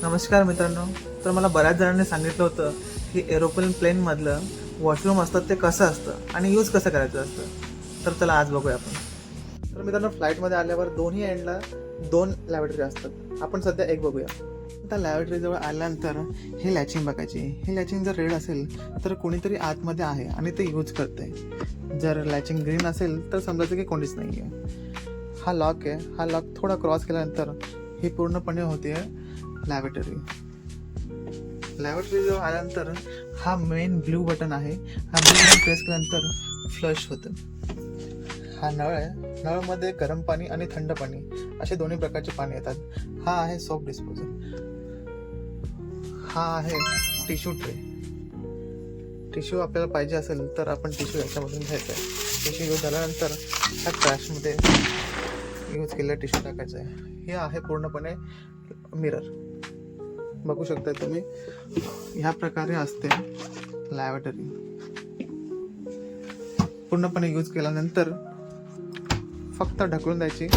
नमस्कार मित्रांनो. तर मला बऱ्याच जणांनी सांगितलं होतं की प्लेनमधलं वॉशरूम असतं ते कसं असतं आणि यूज कसं करायचं असतं. तर चला आज बघूया आपण. तर मित्रांनो, फ्लाईटमध्ये आल्यावर दोन्ही एंडला 2 लॅबोरेटरी असतात. आपण सध्या एक बघूया. त्या लॅबोरेटरीजवळ आल्यानंतर हे लॅचिंग बघायची. हे लॅचिंग जर रेड असेल तर कोणीतरी आतमध्ये आहे आणि ते यूज करते. जर लॅचिंग ग्रीन असेल तर समजायचं की कोणीच नाही आहे. हा लॉक आहे. हा लॉक थोडा क्रॉस केल्यानंतर ही पूर्णपणे होते लॅबोरेटरी. लॅबोरेटरीजवळ आल्यानंतर हा मेन ब्ल्यू बटन आहे. हा ब्ल्यू बटन प्रेस केल्यानंतर फ्लश होतं. हा नळ आहे. नळमध्ये गरम पाणी आणि थंड पाणी असे दोन्ही प्रकारचे पाणी येतात. हा आहे सोप डिस्पोजल. हा आहे टिश्यू ट्रे. टिश्यू आपल्याला पाहिजे असेल तर आपण टिश्यू याच्यामधून घ्यायचा आहे. टिश्यू यूज झाल्यानंतर ह्या ट्रॅशमध्ये यूज केलेला टिश्यू टाकायचा आहे. हे आहे पूर्णपणे मिरर. बघू शकता तुम्ही, ह्या प्रकारे असते लॅबोरेटरी. पूर्णपणे यूज केल्यानंतर फक्त ढकलून द्यायची